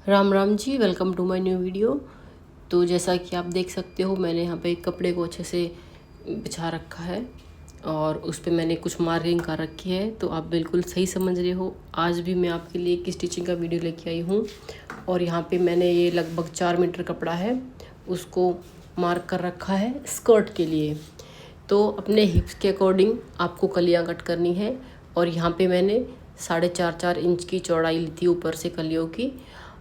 Ram Ram ji, welcome to my new video. तो जैसा कि आप देख सकते हो, मैंने यहाँ पे कपड़े को अच्छे से बिछा रखा है और उस पे मैंने कुछ मार्किंग कर रखी है। तो आप बिल्कुल सही समझ रहे हो, आज भी मैं आपके लिए एक स्टिचिंग का वीडियो लेके आई हूँ। और यहाँ पे मैंने ये लगभग 4 मीटर कपड़ा है, उसको मार्क कर रखा है स्कर्ट के लिए। तो अपने हिप्स के अकॉर्डिंग आपको कलियाँ कट करनी है। और यहाँ पे मैंने 4.5 इंच की चौड़ाई ली थी ऊपर से कलियों की,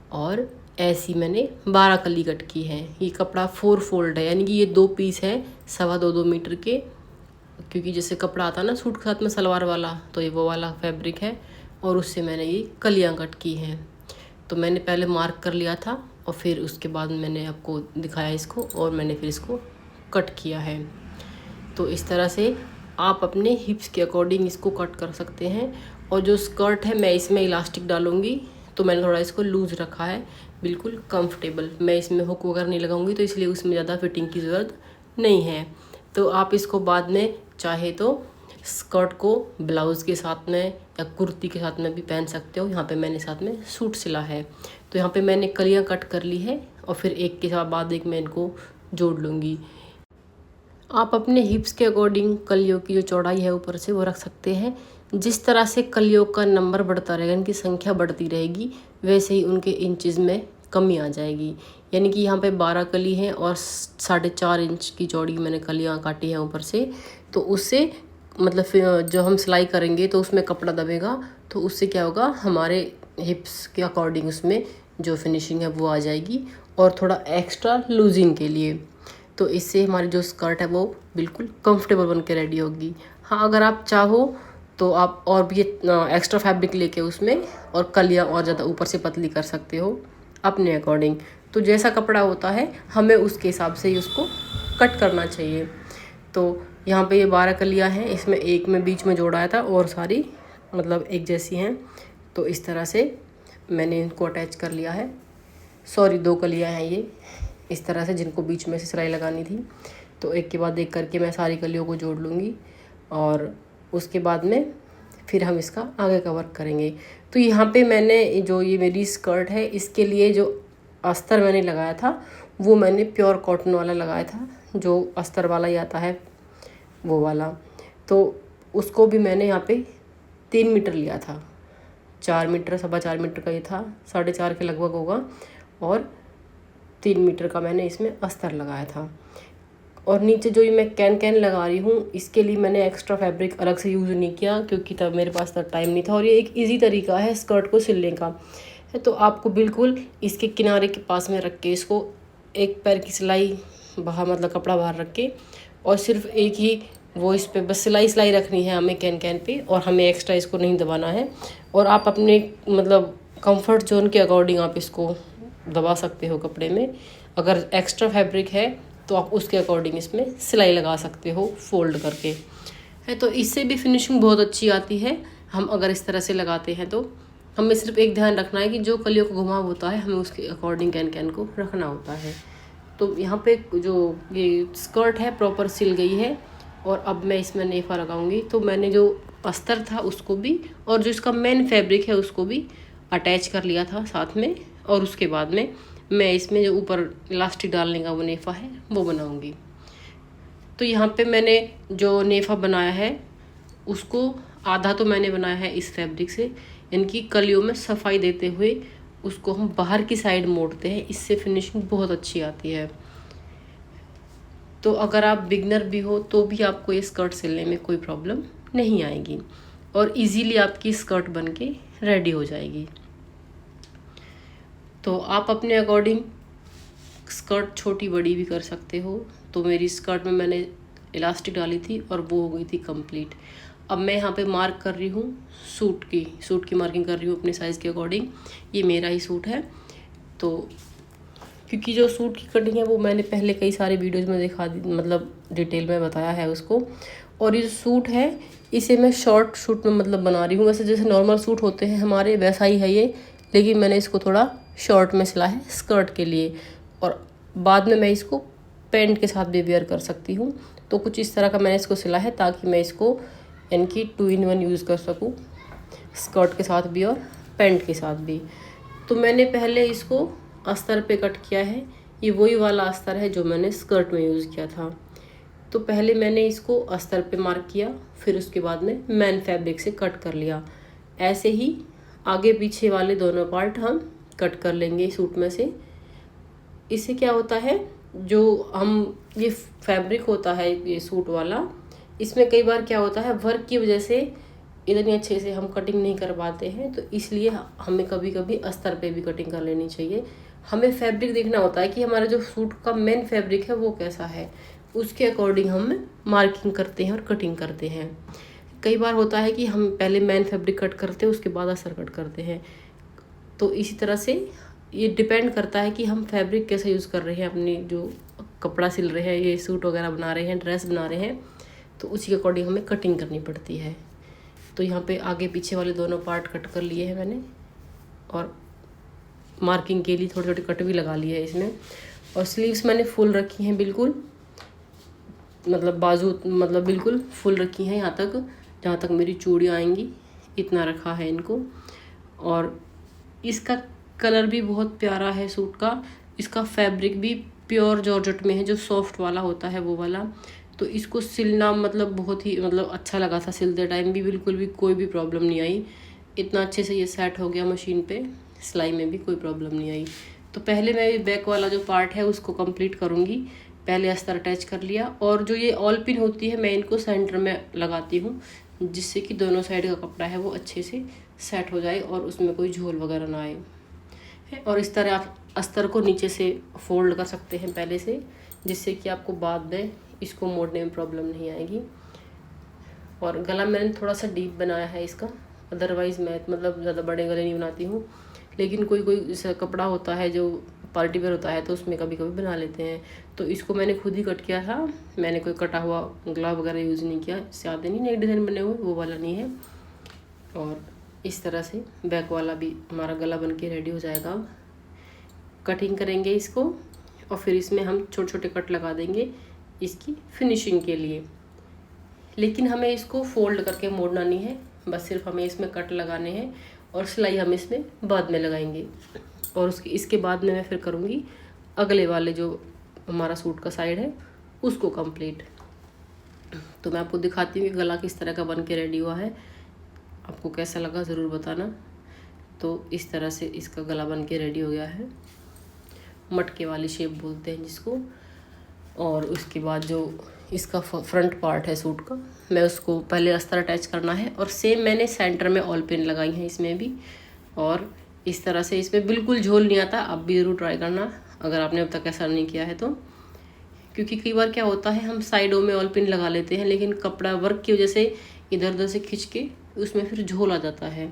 और ऐसी मैंने 12 कली कट की है। ये कपड़ा 4 फोल्ड है, यानी कि ये 2 पीस है 2.25 मीटर के। क्योंकि जैसे कपड़ा आता है ना सूट के साथ में सलवार वाला, तो ये वो वाला फैब्रिक है और उससे मैंने ये कलियाँ कट की हैं। तो मैंने पहले मार्क कर लिया था और फिर उसके बाद मैंने आपको दिखाया इसको, और मैंने फिर इसको कट किया है। तो इस तरह से आप अपने हिप्स के अकॉर्डिंग इसको कट कर सकते हैं। और जो स्कर्ट है, मैं इसमें इलास्टिक डालूंगी, तो मैंने थोड़ा इसको लूज़ रखा है, बिल्कुल कंफर्टेबल। मैं इसमें हुक वगैरह नहीं लगाऊंगी, तो इसलिए उसमें ज़्यादा फिटिंग की ज़रूरत नहीं है। तो आप इसको बाद में चाहे तो स्कर्ट को ब्लाउज़ के साथ में या कुर्ती के साथ में भी पहन सकते हो। यहाँ पे मैंने साथ में सूट सिला है। तो यहाँ पे मैंने कलियाँ कट कर ली है और फिर एक के साथ बाद एक मैं इनको जोड़ लूँगी। आप अपने हिप्स के अकॉर्डिंग कलियों की जो चौड़ाई है ऊपर से वो रख सकते हैं। जिस तरह से कलियों का नंबर बढ़ता रहेगा, इनकी संख्या बढ़ती रहेगी, वैसे ही उनके इंचज़ में कमी आ जाएगी। यानी कि यहाँ पे 12 कली हैं और 4.5 इंच की चौड़ी मैंने कलियाँ काटी हैं ऊपर से। तो उससे मतलब फिर जो हम सिलाई करेंगे तो उसमें कपड़ा दबेगा, तो उससे क्या होगा, हमारे हिप्स के अकॉर्डिंग उसमें जो फिनिशिंग है वो आ जाएगी। और थोड़ा एक्स्ट्रा लूजिंग के लिए, तो इससे हमारी जो स्कर्ट है वो बिल्कुल कंफर्टेबल बन के रेडी होगी। हाँ, अगर आप चाहो तो आप और भी एक्स्ट्रा फैब्रिक लेके उसमें और कलियाँ और ज़्यादा ऊपर से पतली कर सकते हो अपने अकॉर्डिंग। तो जैसा कपड़ा होता है हमें उसके हिसाब से ही उसको कट करना चाहिए। तो यहाँ पे ये 12 कलियाँ हैं, इसमें एक में बीच में जोड़ाया था और सारी मतलब एक जैसी हैं। तो इस तरह से मैंने इनको अटैच कर लिया है। सॉरी, 2 कलियाँ हैं ये इस तरह से, जिनको बीच में से सिलाई लगानी थी। तो एक के बाद एक करके मैं सारी कलियों को जोड़ लूँगी और उसके बाद में फिर हम इसका आगे का वर्क करेंगे। तो यहाँ पे मैंने जो ये मेरी स्कर्ट है, इसके लिए जो अस्तर मैंने लगाया था वो मैंने प्योर कॉटन वाला लगाया था, जो अस्तर वाला ही आता है वो वाला। तो उसको भी मैंने यहाँ पे 3 मीटर लिया था। 4 मीटर 4.25 मीटर का ये था, 4.5 के लगभग होगा, और 3 मीटर का मैंने इसमें अस्तर लगाया था। और नीचे जो ये मैं कैन लगा रही हूँ, इसके लिए मैंने एक्स्ट्रा फैब्रिक अलग से यूज़ नहीं किया, क्योंकि तब मेरे पास तब टाइम नहीं था। और ये एक इजी तरीका है स्कर्ट को सिलने का है। तो आपको बिल्कुल इसके किनारे के पास में रख के इसको एक पैर की सिलाई बाहर, मतलब कपड़ा बाहर रख के, और सिर्फ एक ही वो इस पे बस सिलाई रखनी है हमें कैन पे, और हमें एक्स्ट्रा इसको नहीं दबाना है। और आप अपने मतलब कंफर्ट जोन के अकॉर्डिंग आप इसको दबा सकते हो कपड़े में। अगर एक्स्ट्रा फैब्रिक है तो आप उसके अकॉर्डिंग इसमें सिलाई लगा सकते हो फोल्ड करके है। तो इससे भी फिनिशिंग बहुत अच्छी आती है। हम अगर इस तरह से लगाते हैं तो हमें सिर्फ एक ध्यान रखना है कि जो कलियों का घुमाव होता है हमें उसके अकॉर्डिंग कैन को रखना होता है। तो यहाँ पे जो ये स्कर्ट है प्रॉपर सिल गई है, और अब मैं इसमें नेफा लगाऊंगी। तो मैंने जो अस्तर था उसको भी, और जो इसका मेन फैब्रिक है उसको भी अटैच कर लिया था साथ में। और उसके बाद में मैं इसमें जो ऊपर इलास्टिक डालने का वो नेफा है वो बनाऊंगी। तो यहाँ पे मैंने जो नेफा बनाया है उसको आधा तो मैंने बनाया है इस फैब्रिक से। इनकी कलियों में सफाई देते हुए उसको हम बाहर की साइड मोड़ते हैं, इससे फिनिशिंग बहुत अच्छी आती है। तो अगर आप बिगनर भी हो तो भी आपको ये स्कर्ट सिलने में कोई प्रॉब्लम नहीं आएगी, और इजीली आपकी स्कर्ट बन के रेडी हो जाएगी। तो आप अपने अकॉर्डिंग स्कर्ट छोटी बड़ी भी कर सकते हो। तो मेरी स्कर्ट में मैंने इलास्टिक डाली थी और वो हो गई थी कंप्लीट। अब मैं यहाँ पे मार्क कर रही हूँ सूट की मार्किंग कर रही हूँ अपने साइज़ के अकॉर्डिंग। ये मेरा ही सूट है। तो क्योंकि जो सूट की कटिंग है वो मैंने पहले कई सारे वीडियोज़ में दिखा दी, मतलब डिटेल में बताया है उसको। और ये जो सूट है इसे मैं शॉर्ट सूट में मतलब बना रही हूँ। वैसे जैसे नॉर्मल सूट होते हैं हमारे वैसा ही है ये, लेकिन मैंने इसको थोड़ा शॉर्ट में सिला है स्कर्ट के लिए। और बाद में मैं इसको पैंट के साथ भी वेयर कर सकती हूँ। तो कुछ इस तरह का मैंने इसको सिला है ताकि मैं इसको इनकी 2 in 1 यूज़ कर सकूँ, स्कर्ट के साथ भी और पैंट के साथ भी। तो मैंने पहले इसको अस्तर पे कट किया है। ये वही वाला अस्तर है जो मैंने स्कर्ट में यूज़ किया था। तो पहले मैंने इसको अस्तर पे मार्क किया, फिर उसके बाद में मैन फैब्रिक से कट कर लिया। ऐसे ही आगे पीछे वाले दोनों पार्ट हम कट कर लेंगे सूट में से। इससे क्या होता है, जो हम ये फैब्रिक होता है ये सूट वाला, इसमें कई बार क्या होता है वर्क की वजह से इतनी अच्छे से हम कटिंग नहीं कर पाते हैं। तो इसलिए हमें कभी कभी अस्तर पे भी कटिंग कर लेनी चाहिए। हमें फैब्रिक देखना होता है कि हमारा जो सूट का मेन फैब्रिक है वो कैसा है, उसके अकॉर्डिंग हम मार्किंग करते हैं और कटिंग करते हैं। कई बार होता है कि हम पहले मेन फैब्रिक कट करते हैं, उसके बाद अस्तर कट करते हैं। तो इसी तरह से ये डिपेंड करता है कि हम फैब्रिक कैसे यूज़ कर रहे हैं, अपनी जो कपड़ा सिल रहे हैं, ये सूट वगैरह बना रहे हैं, ड्रेस बना रहे हैं, तो उसी के अकॉर्डिंग हमें कटिंग करनी पड़ती है। तो यहाँ पे आगे पीछे वाले दोनों पार्ट कट कर लिए हैं मैंने, और मार्किंग के लिए थोड़े छोटे कट भी लगा लिए है इसमें। और स्लीव्स मैंने फुल रखी हैं, बिल्कुल मतलब बाजू मतलब बिल्कुल फुल रखी हैं, यहाँ तक जहाँ तक मेरी चूड़ी आएंगी इतना रखा है इनको। और इसका कलर भी बहुत प्यारा है सूट का। इसका फैब्रिक भी प्योर जॉर्जेट में है, जो सॉफ्ट वाला होता है वो वाला। तो इसको सिलना मतलब बहुत ही मतलब अच्छा लगा था, सिलते टाइम भी बिल्कुल भी कोई भी प्रॉब्लम नहीं आई। इतना अच्छे से ये सेट हो गया मशीन पे, सिलाई में भी कोई प्रॉब्लम नहीं आई। तो पहले मैं बैक वाला जो पार्ट है उसको कंप्लीट करूँगी। पहले अस्तर अटैच कर लिया, और जो ये ऑल पिन होती है मैं इनको सेंटर में लगाती हूँ, जिससे कि दोनों साइड का कपड़ा है वो अच्छे से सेट हो जाए और उसमें कोई झोल वगैरह ना आए। और इस तरह आप अस्तर को नीचे से फोल्ड कर सकते हैं पहले से, जिससे कि आपको बाद में इसको मोड़ने में प्रॉब्लम नहीं आएगी। और गला मैंने थोड़ा सा डीप बनाया है इसका, अदरवाइज़ मैं मतलब ज़्यादा बड़े गले नहीं बनाती हूँ। लेकिन कोई कोई जैसा कपड़ा होता है जो पार्टी वेयर होता है तो उसमें कभी कभी बना लेते हैं। तो इसको मैंने खुद ही कट किया था, मैंने कोई कटा हुआ गला वगैरह यूज़ नहीं किया। इससे आते नहीं नए डिज़ाइन बने हुए, वो वाला नहीं है। और इस तरह से बैक वाला भी हमारा गला बन के रेडी हो जाएगा। अब कटिंग करेंगे इसको, और फिर इसमें हम छोटे छोटे कट लगा देंगे इसकी फिनिशिंग के लिए। लेकिन हमें इसको फोल्ड करके मोड़ना नहीं है, बस सिर्फ हमें इसमें कट लगाने हैं, और सिलाई हम इसमें बाद में लगाएंगे। और इसके बाद में मैं फिर करूँगी अगले वाले जो हमारा सूट का साइड है उसको कंप्लीट। तो मैं आपको दिखाती हूँ कि गला किस तरह का बन के रेडी हुआ है, आपको कैसा लगा ज़रूर बताना। तो इस तरह से इसका गला बन के रेडी हो गया है, मटके वाली शेप बोलते हैं जिसको। और उसके बाद जो इसका फ्रंट पार्ट है सूट का, मैं उसको पहले अस्तर अटैच करना है, और सेम मैंने सेंटर में ऑल पिन लगाई हैं इसमें भी। और इस तरह से इसमें बिल्कुल झोल नहीं आता, आप भी ज़रूर ट्राई करना अगर आपने अब तक ऐसा नहीं किया है तो। क्योंकि कई बार क्या होता है हम साइडों में ऑल पिन लगा लेते हैं, लेकिन कपड़ा वर्क की वजह से इधर उधर से खिंच के उसमें फिर झोल आ जाता है।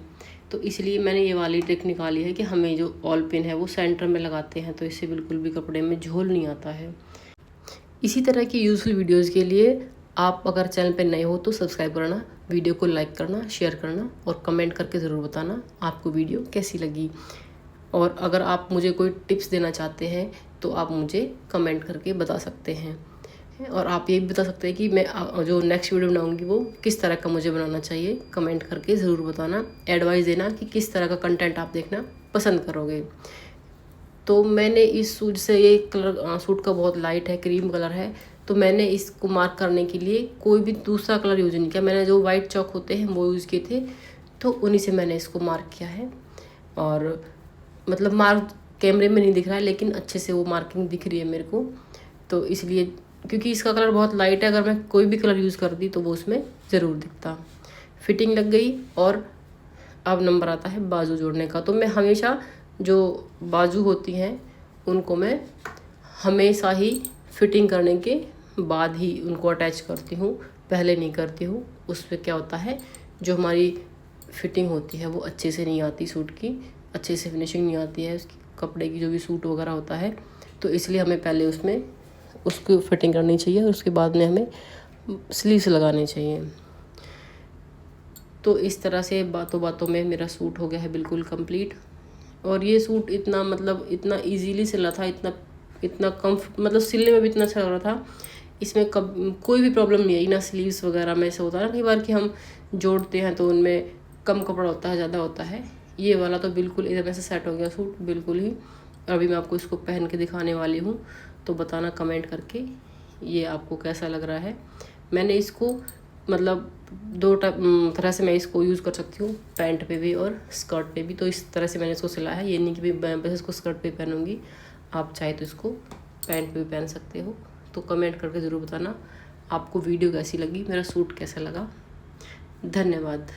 तो इसलिए मैंने ये वाली ट्रिक निकाली है कि हमें जो ऑल पिन है वो सेंटर में लगाते हैं, तो इससे बिल्कुल भी कपड़े में झोल नहीं आता है। इसी तरह की यूज़फुल वीडियोज़ के लिए आप अगर चैनल पर नए हो तो सब्सक्राइब करना, वीडियो को लाइक करना, शेयर करना, और कमेंट करके ज़रूर बताना आपको वीडियो कैसी लगी। और अगर आप मुझे कोई टिप्स देना चाहते हैं तो आप मुझे कमेंट करके बता सकते हैं। और आप ये भी बता सकते हैं कि मैं जो नेक्स्ट वीडियो बनाऊंगी वो किस तरह का मुझे बनाना चाहिए, कमेंट करके ज़रूर बताना, एडवाइस देना कि किस तरह का कंटेंट आप देखना पसंद करोगे। तो मैंने इस सूट से, ये कलर सूट का बहुत लाइट है, क्रीम कलर है, तो मैंने इसको मार्क करने के लिए कोई भी दूसरा कलर यूज़ नहीं किया। मैंने जो वाइट चॉक होते हैं वो यूज़ किए थे, तो उन्हीं से मैंने इसको मार्क किया है। और मतलब मार्क कैमरे में नहीं दिख रहा है, लेकिन अच्छे से वो मार्किंग दिख रही है मेरे को। तो इसलिए, क्योंकि इसका कलर बहुत लाइट है, अगर मैं कोई भी कलर यूज़ करती तो वो उसमें ज़रूर दिखता। फिटिंग लग गई, और अब नंबर आता है बाजू जोड़ने का। तो मैं हमेशा जो बाजू होती हैं उनको मैं हमेशा ही फिटिंग करने के बाद ही उनको अटैच करती हूँ, पहले नहीं करती हूँ। उसमें क्या होता है, जो हमारी फिटिंग होती है वो अच्छे से नहीं आती, सूट की अच्छे से फिनिशिंग नहीं आती है उसकी, कपड़े की जो भी सूट वगैरह होता है। तो इसलिए हमें पहले उसमें उसको फिटिंग करनी चाहिए, और उसके बाद में हमें स्लीव्स लगाने चाहिए। तो इस तरह से बातों बातों में मेरा सूट हो गया है बिल्कुल कंप्लीट। और ये सूट इतना मतलब इतना इजीली सिला था, इतना मतलब सिलने में भी इतना अच्छा लग रहा था। इसमें कोई भी प्रॉब्लम नहीं आई ना, स्लीव्स वगैरह में ऐसा होता है ना कई बार कि हम जोड़ते हैं तो उनमें कम कपड़ा होता है, ज़्यादा होता है। ये वाला तो बिल्कुल एकदम से सेट हो गया सूट बिल्कुल ही। अभी मैं आपको इसको पहन के दिखाने वाली हूँ, तो बताना कमेंट करके ये आपको कैसा लग रहा है। मैंने इसको मतलब दो तरह से मैं इसको यूज़ कर सकती हूँ, पैंट पे भी और स्कर्ट पे भी। तो इस तरह से मैंने इसको सिलाया है, ये नहीं कि मैं बस इसको स्कर्ट पे पहनूँगी, आप चाहे तो इसको पैंट पे भी पहन सकते हो। तो कमेंट करके ज़रूर बताना आपको वीडियो कैसी लगी, मेरा सूट कैसा लगा। धन्यवाद।